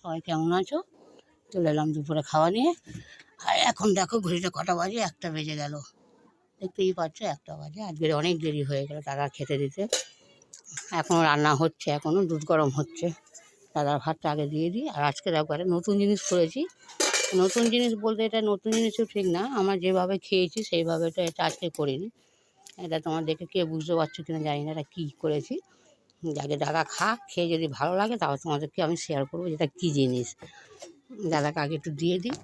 সবাই কেমন আছো? চলে এলাম দুপুরে খাওয়া নিয়ে। আর এখন দেখো ঘড়িটা কটা বাজে, 1টা বেজে গেল। দেখতেই পাচ্ছ 1টা বাজে। আজকে অনেক দেরি হয়ে গেল দাদা খেতে দিতে। এখনও রান্না হচ্ছে, এখনও দুধ গরম হচ্ছে। দাদার ভাতটা আগে দিয়ে দিই। আর আজকে দেখো একটা নতুন জিনিস করেছি। নতুন জিনিস বলতে এটা নতুন জিনিসও ঠিক না, আমার যেভাবে খেয়েছি সেইভাবে তো এটা আজকে করিনি। এটা তোমার দেখে কে বুঝতে পারছো কিনা জানি না এটা কী করেছি। আগে দাদা খেয়ে যদি ভালো লাগে তাহলে তোমাদেরকে আমি শেয়ার করবো যেটা কী জিনিস। দাদাকে আগে একটু দিয়ে দিই।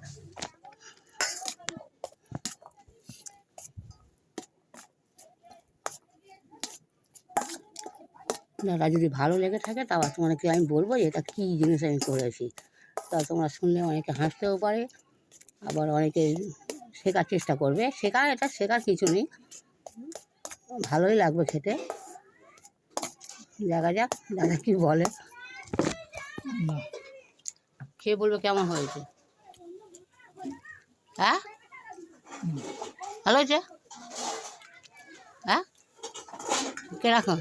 দাদা যদি ভালো লেগে থাকে তাহলে তোমাদেরকে আমি বলবো যে এটা কী জিনিস আমি করেছি। তা তোমরা শুনলে অনেকে হাসতেও পারে, আবার অনেকে শেখার চেষ্টা করবে। শেখার কিছু নেই, ভালোই লাগবে খেতে। দেখা যাক দাদা কী বলে, খেয়ে বলবে কেমন হয়েছে। হ্যাঁ, ভালো হয়েছে। হ্যাঁ, কিরকম?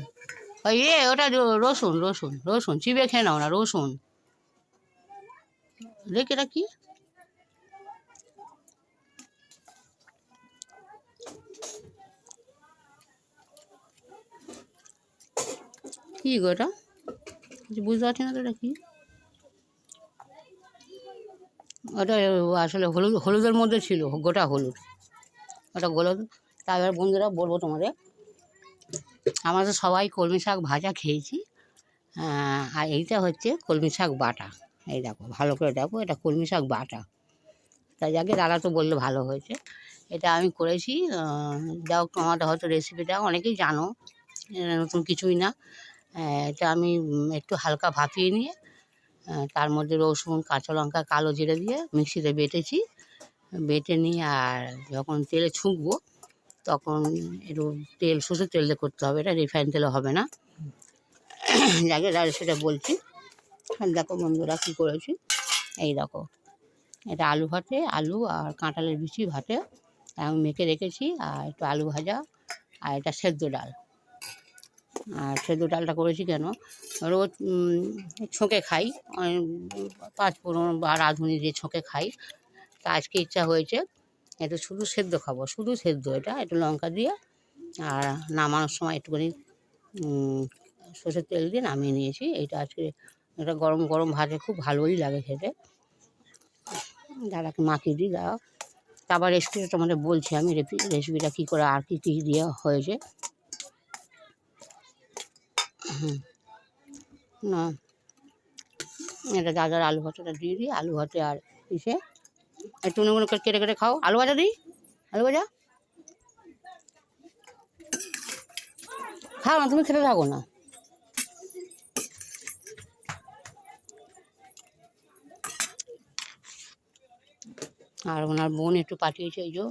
ওই ওটা রসুন রসুন রসুন চিবিয়ে খেয়ে নাও না, রসুন। দেখ এটা কি? কী গো এটা? কিছু বুঝতে পারছি না তো এটা কী। ওটা আসলে হলুদের মধ্যে ছিল, গোটা হলুদ। ওটা হলুদ। তারপর বন্ধুরা বলবো তোমাদের, আমরা তো সবাই কলমি শাক ভাজা খেয়েছি। আর এইটা হচ্ছে কলমি শাক বাটা। এই দেখো, ভালো করে দেখো, এটা কলমি শাক বাটা। তাই যাকে দাদা তো বললে ভালো হয়েছে। এটা আমি করেছি। যাও তোমাদের হয়তো রেসিপিটা অনেকেই জানো, এটা নতুন কিছুই না। এটা আমি একটু হালকা ভাপিয়ে নিয়ে তার মধ্যে রসুন, কাঁচা লঙ্কা, কালো জিরে দিয়ে মিক্সিতে বেটেছি। বেটে নিয়ে আর যখন তেলে ছুঁকবো তখন একটু সরষের তেল দিয়ে করতে হবে, এটা রিফাইন তেলে হবে না। যাকে সেটা বলছি। আর দেখো বন্ধুরা কী করেছি, এই দেখো, এটা আলু আর কাঁঠালের বিচি ভাতে আমি মেখে রেখেছি। আর একটু আলু ভাজা, আর এটা সেদ্ধ ডাল। আর সেদ্ধ ডালটা করেছি কেন, রোজ ছোঁকে খাই, 5 ফোড়ন বা রাঁধুনি দিয়ে ছোঁকে খাই। তা আজকে ইচ্ছা হয়েছে এটা শুধু সেদ্ধ খাবো, শুধু সেদ্ধ। এটা একটু লঙ্কা দিয়ে আর নামানোর সময় একটুখানি সরষের তেল দিয়ে নামিয়ে নিয়েছি। এইটা আজকে এটা গরম গরম ভাজে, খুব ভালোই লাগে খেতে। দাদাকে মাখিয়ে দিই। দাদা তারপর রেসিপিটা তোমাদের বলছি আমি, রেসিপিটা কী করে আর কী কী দিয়ে হয়েছে। না, এটা দাদার আলু ভাজাটা দিয়ে দিই। আলু ভাতে আর ইসে একটু কেটে কেটে খাও। আলু ভাজা দিই, আলু ভাজা খাও না, তুমি খেতে থাকো না। আর ওনার বোন একটু পাঠিয়েছে এই যে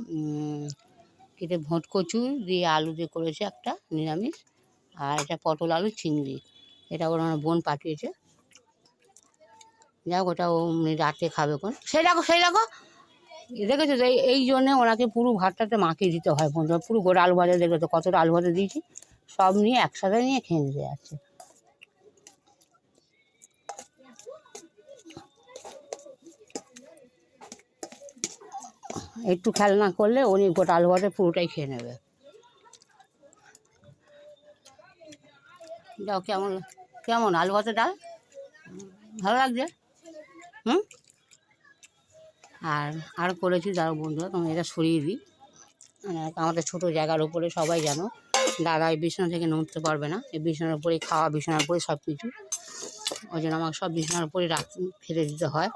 কেটে ভোট কচু দিয়ে আলু দিয়ে করেছে একটা নিরামিষ। আর এটা পটল আলু চিংড়ি, এটা ওনার বোন পাঠিয়েছে। যাক ওটা ও রাতে খাবে কোন। সেই দেখো দেখেছো তো, এই জন্যে ওনাকে পুরো ভাতটাতে মাখিয়ে দিতে হয় বন্ধুরা। পুরো গোটা আলু ভাজা দেখবে তো কতটা আলু ভাজা দিয়েছি, সব নিয়ে একসাথে নিয়ে খেয়ে নিতে যাচ্ছে। একটু খেয়াল না করলে উনি গোটা আলু ভাজা পুরোটাই খেয়ে নেবে। যাও কেমন কেমন আলু ভাজা ডাল ভালো লাগছে? হুম। আর করেছি যারা বন্ধুরা, তোমার এটা সরিয়ে দিই। আমাদের ছোটো জায়গার উপরে সবাই জানো দাদা এই বিছানা থেকে নড়তে পারবে না, এই বিছানার উপরেই খাওয়া, বিছানার উপরে সব কিছু। ওই জন্য আমাকে সব বিছানার উপরে খেতে দিতে হয়।